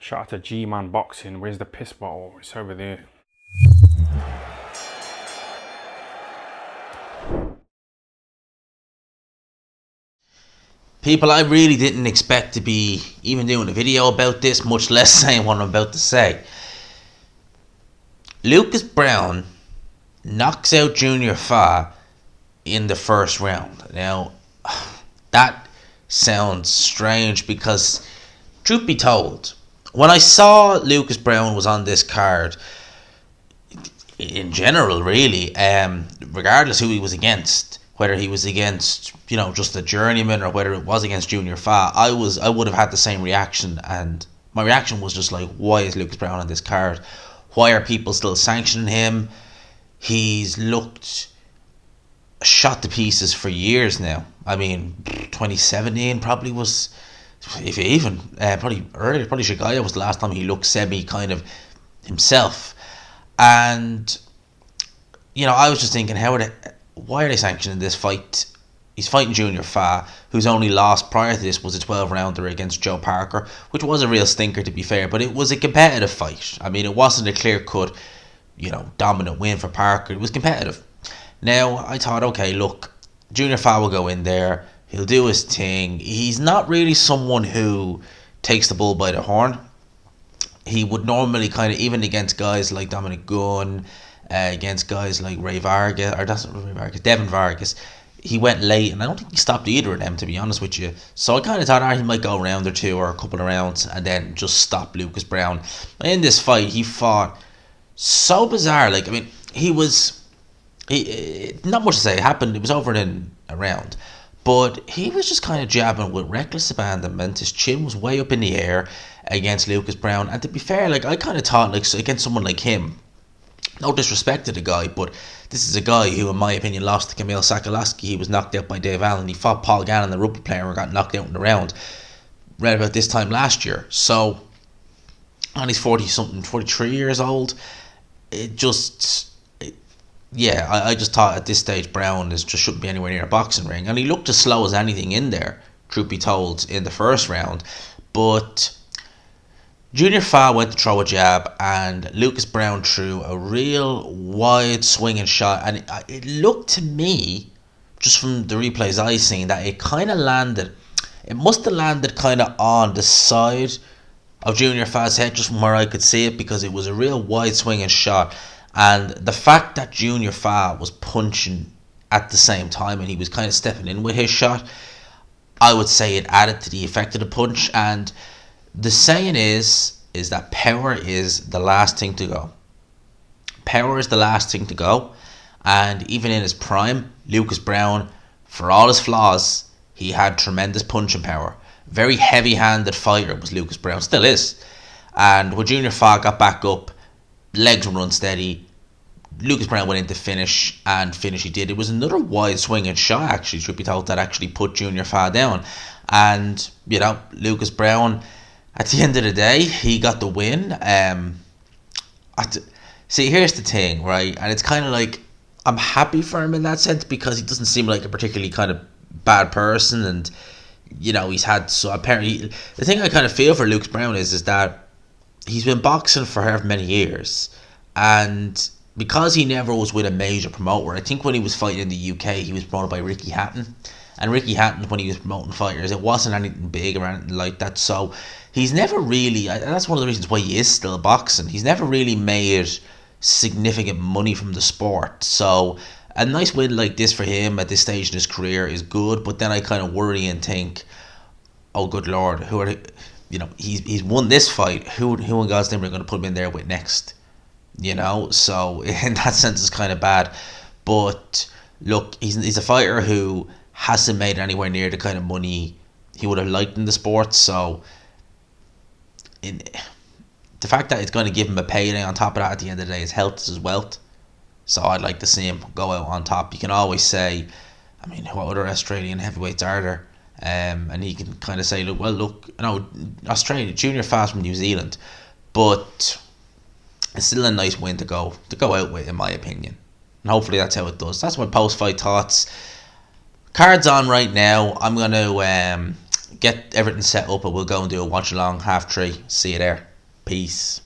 Shout out to G-Man Boxing. Where's the piss bottle? It's over there. People, I really didn't expect to be even doing a video about this, much less saying what I'm about to say. Lucas Browne knocks out Junior Fa in the first round. Now, that sounds strange because, truth be told, when I saw Lucas Browne was on this card, in general, really, regardless who he was against, whether he was against, just a journeyman or whether it was against Junior Fa, I would have had the same reaction, and my reaction was just like, why is Lucas Browne on this card? Why are people still sanctioning him? He's looked shot to pieces for years now. I mean, 2017 probably was, if even, probably earlier, probably Shigaya was the last time he looked semi kind of himself. And, I was just thinking, why are they sanctioning this fight? He's fighting Junior Fa, whose only loss prior to this was a 12-rounder against Joe Parker, which was a real stinker, to be fair, but it was a competitive fight. I mean, it wasn't a clear-cut, dominant win for Parker. It was competitive. Now, I thought, okay, look, Junior Fa will go in there. He'll do his thing. He's not really someone who takes the bull by the horn. He would normally kind of, even against guys like Dominic Gunn, against guys like Ray Vargas, or that's not Ray Vargas, Devin Vargas, he went late, and I don't think he stopped either of them, to be honest with you. So I kind of thought, he might go a round or two or a couple of rounds and then just stop Lucas Browne. In this fight, he fought so bizarre. Like, I mean, not much to say. It happened. It was over in a round. But he was just kind of jabbing with reckless abandonment. His chin was way up in the air against Lucas Browne. And to be fair, like, I kind of thought, like, against someone like him, no disrespect to the guy, but this is a guy who, in my opinion, lost to Kamil Sakalasky. He was knocked out by Dave Allen. He fought Paul Gannon, the rugby player, and got knocked out in the round right about this time last year. So, and he's 40-something, 43 years old. I just thought at this stage Browne just shouldn't be anywhere near a boxing ring. And he looked as slow as anything in there, truth be told, in the first round. But Junior Fa went to throw a jab, and Lucas Browne threw a real wide swinging shot. And it looked to me, just from the replays I seen, that it kind of landed. It must have landed kind of on the side of Junior Fa's head, just from where I could see it, because it was a real wide swinging shot. And the fact that Junior Fa was punching at the same time and he was kind of stepping in with his shot, I would say it added to the effect of the punch. And the saying is that power is the last thing to go. Power is the last thing to go. And even in his prime, Lucas Browne, for all his flaws, he had tremendous punching power. Very heavy-handed fighter was Lucas Browne, still is. And when Junior Fa got back up, legs were unsteady, Lucas Browne went in to finish, and finish he did. It was another wide swinging shot, actually, should be told, that actually put Junior Fa down. And, Lucas Browne, at the end of the day, he got the win. See, here's the thing, right? And it's kind of like, I'm happy for him in that sense, because he doesn't seem like a particularly kind of bad person, and, he's had, so apparently, the thing I kind of feel for Lucas Browne is that he's been boxing for however many years, and because he never was with a major promoter, I think when he was fighting in the UK, he was promoted by Ricky Hatton. And Ricky Hatton, when he was promoting fighters, it wasn't anything big or anything like that. So he's never really, and that's one of the reasons why he is still boxing, he's never really made significant money from the sport. So a nice win like this for him at this stage in his career is good, but then I kind of worry and think, oh good lord, who are, he's won this fight, who in God's name are going to put him in there with next? So in that sense it's kind of bad. But look, he's a fighter who hasn't made anywhere near the kind of money he would have liked in the sport. So the fact that it's going to give him a payday on top of that at the end of the day is health is wealth. So I'd like to see him go out on top. You can always say, I mean, what other Australian heavyweights are there? And he can kind of say, look, Australia, Junior Fa from New Zealand, but it's still a nice win to go out with, in my opinion. And hopefully that's how it does. That's my post-fight thoughts. Cards on right now. I'm going to get everything set up, and we'll go and do a watch-along, half 3. See you there. Peace.